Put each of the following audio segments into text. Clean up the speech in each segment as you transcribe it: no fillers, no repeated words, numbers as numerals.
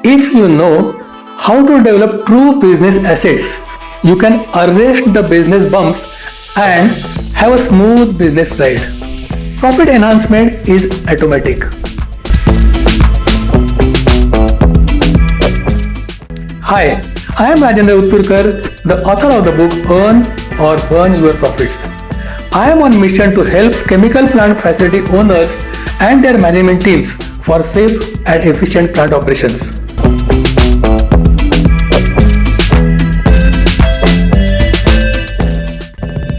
If you know how to develop true business assets, you can arrest the business bumps and have a smooth business ride. Profit enhancement is automatic. Hi, I am Rajendra Utturkar, the author of the book Earn or Burn Your Profits. I am on mission to help chemical plant facility owners and their management teams for safe and efficient plant operations.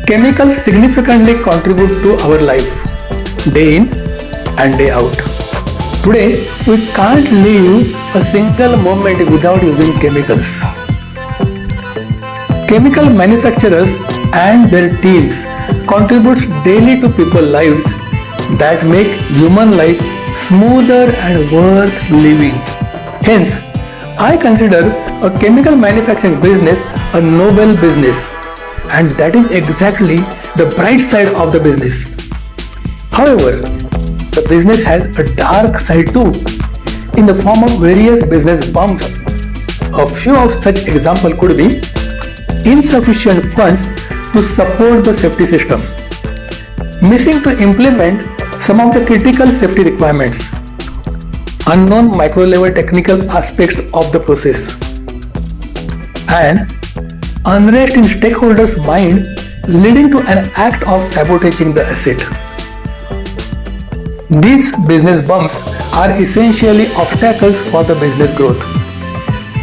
Chemicals significantly contribute to our life, day in and day out. Today, we can't live a single moment without using chemicals. Chemical manufacturers and their teams contribute daily to people's lives that make human life smoother and worth living. Hence, I consider a chemical manufacturing business a noble business, and that is exactly the bright side of the business. However, the business has a dark side too, in the form of various business bumps. A few of such examples could be insufficient funds to support the safety system, missing to implement some of the critical safety requirements, unknown micro-level technical aspects of the process, and unrest in stakeholders' mind leading to an act of sabotaging the asset. These business bumps are essentially obstacles for the business growth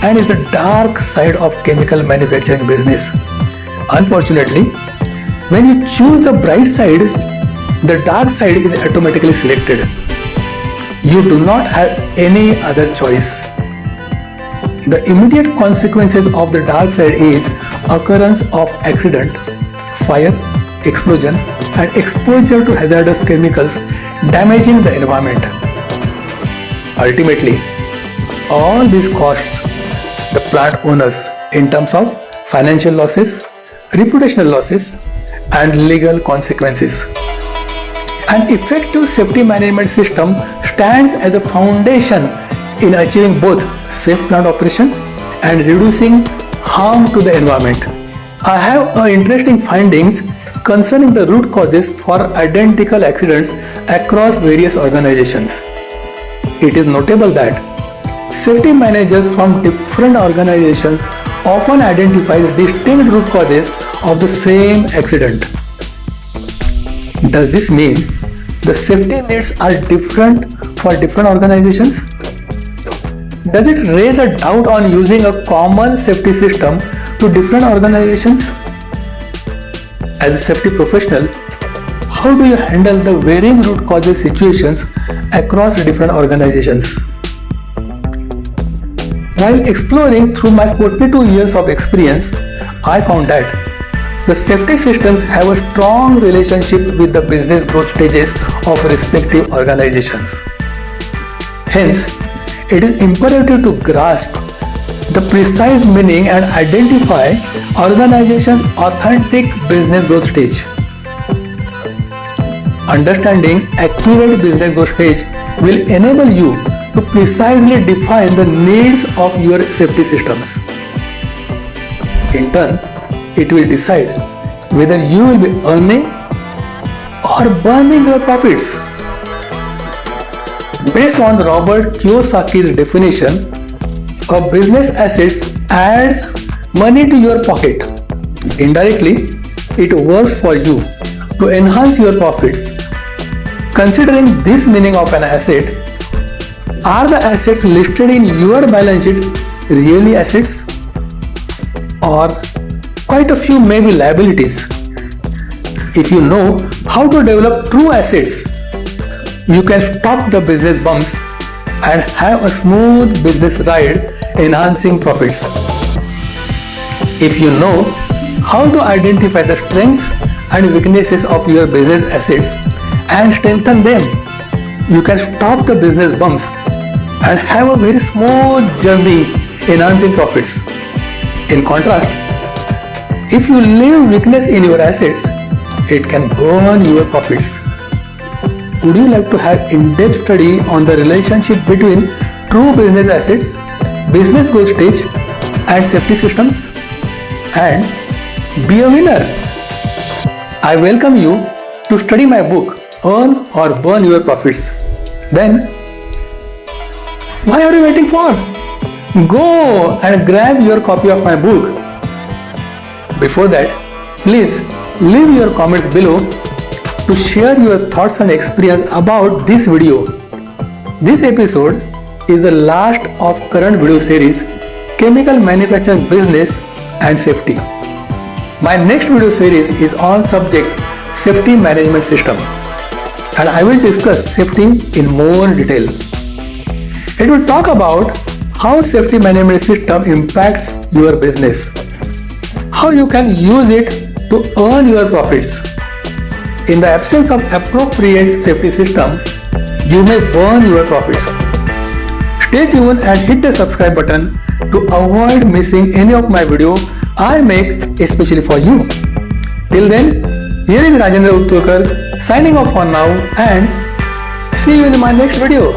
and is the dark side of chemical manufacturing business. Unfortunately, when you choose the bright side, the dark side is automatically selected. You do not have any other choice. The immediate consequences of the dark side is occurrence of accident, fire, explosion, and exposure to hazardous chemicals damaging the environment. Ultimately, all these costs the plant owners in terms of financial losses, reputational losses, and legal consequences. An effective safety management system stands as a foundation in achieving both safe plant operation and reducing harm to the environment. I have interesting findings concerning the root causes for identical accidents across various organizations. It is notable that safety managers from different organizations often identify distinct root causes of the same accident. Does this mean the safety needs are different for different organizations? Does it raise a doubt on using a common safety system to different organizations? As a safety professional, how do you handle the varying root causes situations across different organizations? While exploring through my 42 years of experience, I found that the safety systems have a strong relationship with the business growth stages of respective organizations. Hence, it is imperative to grasp the precise meaning and identify organization's authentic business growth stage. Understanding accurate business growth stage will enable you to precisely define the needs of your safety systems. In turn, it will decide whether you will be earning or burning your profits. Based on Robert Kiyosaki's definition, a business assets adds money to your pocket. Indirectly, it works for you to enhance your profits. Considering this meaning of an asset, are the assets listed in your balance sheet really assets? Or quite a few may be liabilities. If you know how to develop true assets, you can stop the business bumps and have a smooth business ride enhancing profits. If you know how to identify the strengths and weaknesses of your business assets and strengthen them, you can stop the business bumps and have a very smooth journey enhancing profits. In contrast, if you leave weakness in your assets, it can burn your profits. Would you like to have in-depth study on the relationship between true business assets business growth stage and safety systems, and be a winner. I welcome you to study my book, Earn or Burn Your Profits. Then, why are you waiting for? Go and grab your copy of my book. Before that, please leave your comments below to share your thoughts and experience about this video. This episode is the last of current video series Chemical Manufacturing Business and Safety. My next video series is on subject Safety Management System, and I will discuss safety in more detail. It will talk about how safety management system impacts your business, how you can use it to earn your profits. In the absence of appropriate safety system, you may burn your profits. Stay tuned and hit the subscribe button to avoid missing any of my video I make especially for you. Till then, here is Rajendra Utturkar signing off for now, and see you in my next video.